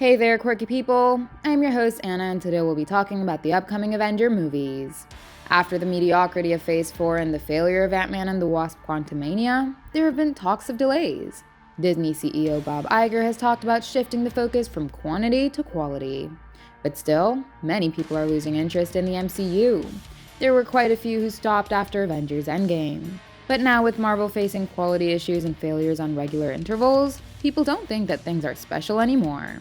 Hey there, quirky people! I'm your host, Anna, and today we'll be talking about the upcoming Avengers movies. After the mediocrity of Phase 4 and the failure of Ant-Man and the Wasp: Quantumania, there have been talks of delays. Disney CEO Bob Iger has talked about shifting the focus from quantity to quality. But still, many people are losing interest in the MCU. There were quite a few who stopped after Avengers Endgame. But now with Marvel facing quality issues and failures on regular intervals, people don't think that things are special anymore.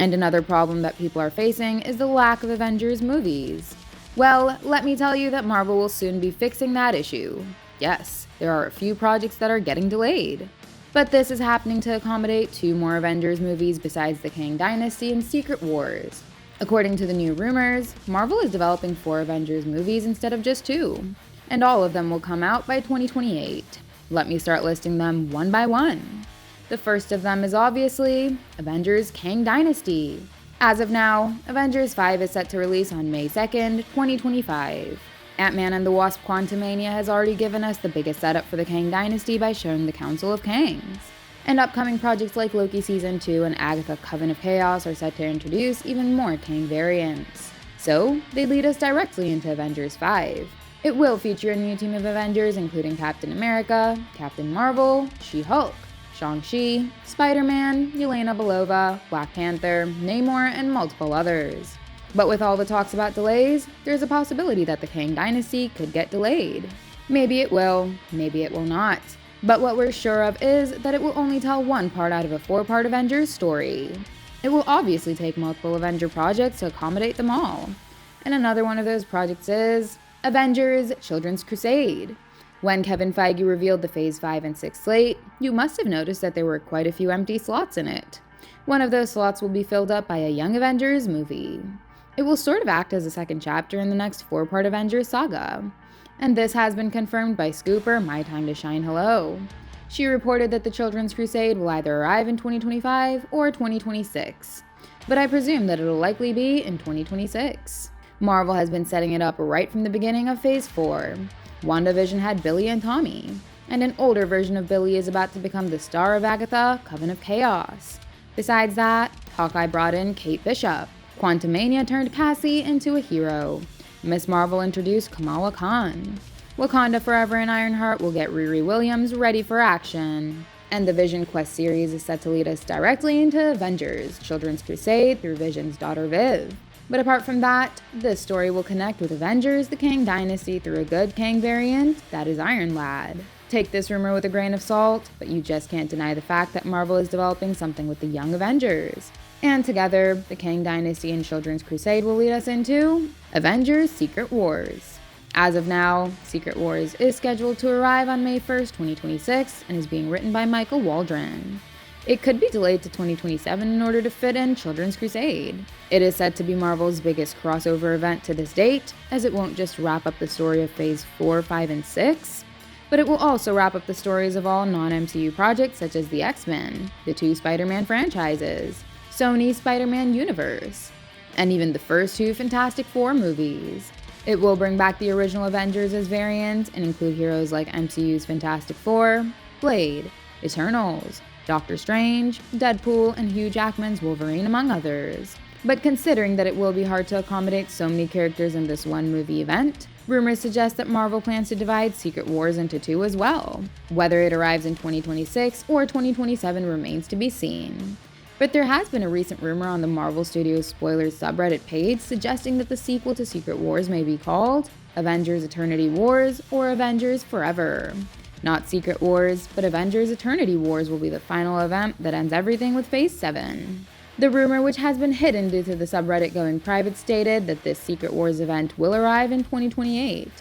And another problem that people are facing is the lack of Avengers movies. Well, let me tell you that Marvel will soon be fixing that issue. Yes, there are a few projects that are getting delayed. But this is happening to accommodate 2 more Avengers movies besides the Kang Dynasty and Secret Wars. According to the new rumors, Marvel is developing 4 Avengers movies instead of just 2, and all of them will come out by 2028. Let me start listing them one by one. The first of them is obviously Avengers Kang Dynasty. As of now, Avengers 5 is set to release on May 2nd, 2025. Ant-Man and the Wasp: Quantumania has already given us the biggest setup for the Kang Dynasty by showing the Council of Kangs. And upcoming projects like Loki Season 2 and Agatha: Coven of Chaos are set to introduce even more Kang variants. So, they lead us directly into Avengers 5. It will feature a new team of Avengers including Captain America, Captain Marvel, She-Hulk, Shang-Chi, Spider-Man, Yelena Belova, Black Panther, Namor, and multiple others. But with all the talks about delays, there's a possibility that the Kang Dynasty could get delayed. Maybe it will, maybe it will not. But what we're sure of is that it will only tell one part out of a 4-part Avengers story. It will obviously take multiple Avenger projects to accommodate them all. And another one of those projects is Avengers Children's Crusade. When Kevin Feige revealed the Phase 5 and 6 slate, you must have noticed that there were quite a few empty slots in it. One of those slots will be filled up by a Young Avengers movie. It will sort of act as a second chapter in the next 4-part Avengers saga. And this has been confirmed by Scooper, My Time to Shine Hello. She reported that the Children's Crusade will either arrive in 2025 or 2026. But I presume that it'll likely be in 2026. Marvel has been setting it up right from the beginning of Phase 4. WandaVision had Billy and Tommy, and an older version of Billy is about to become the star of Agatha: Coven of Chaos. Besides that, Hawkeye brought in Kate Bishop. Quantumania turned Cassie into a hero. Miss Marvel introduced Kamala Khan. Wakanda Forever and Ironheart will get Riri Williams ready for action. And the Vision Quest series is set to lead us directly into Avengers Children's Crusade through Vision's daughter Viv. But apart from that, this story will connect with Avengers the Kang Dynasty through a good Kang variant, that is Iron Lad. Take this rumor with a grain of salt, but you just can't deny the fact that Marvel is developing something with the Young Avengers. And together, the Kang Dynasty and Children's Crusade will lead us into Avengers Secret Wars. As of now, Secret Wars is scheduled to arrive on May 1st, 2026, and is being written by Michael Waldron. It could be delayed to 2027 in order to fit in Children's Crusade. It is said to be Marvel's biggest crossover event to this date, as it won't just wrap up the story of Phase 4, 5, and 6, but it will also wrap up the stories of all non-MCU projects such as the X-Men, the 2 Spider-Man franchises, Sony's Spider-Man universe, and even the first 2 Fantastic Four movies. It will bring back the original Avengers as variants and include heroes like MCU's Fantastic Four, Blade, Eternals, Doctor Strange, Deadpool, and Hugh Jackman's Wolverine, among others. But considering that it will be hard to accommodate so many characters in this one movie event, rumors suggest that Marvel plans to divide Secret Wars into 2 as well. Whether it arrives in 2026 or 2027 remains to be seen. But there has been a recent rumor on the Marvel Studios Spoilers subreddit page suggesting that the sequel to Secret Wars may be called Avengers Eternity Wars or Avengers Forever. Not Secret Wars, but Avengers Eternity Wars will be the final event that ends everything with Phase 7. The rumor, which has been hidden due to the subreddit going private, stated that this Secret Wars event will arrive in 2028.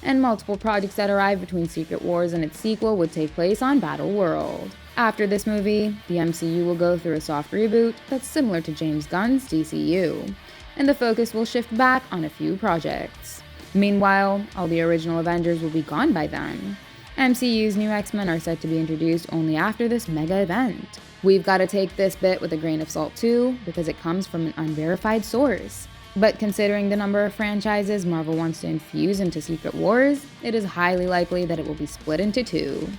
And multiple projects that arrive between Secret Wars and its sequel would take place on Battle World. After this movie, the MCU will go through a soft reboot that's similar to James Gunn's DCU, and the focus will shift back on a few projects. Meanwhile, all the original Avengers will be gone by then. MCU's new X-Men are set to be introduced only after this mega event. We've got to take this bit with a grain of salt too, because it comes from an unverified source. But considering the number of franchises Marvel wants to infuse into Secret Wars, it is highly likely that it will be split into 2.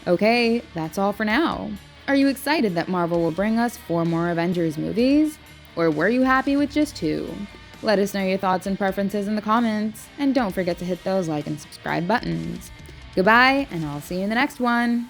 Okay, that's all for now. Are you excited that Marvel will bring us 4 more Avengers movies? Or were you happy with just 2? Let us know your thoughts and preferences in the comments, and don't forget to hit those like and subscribe buttons. Goodbye, and I'll see you in the next one.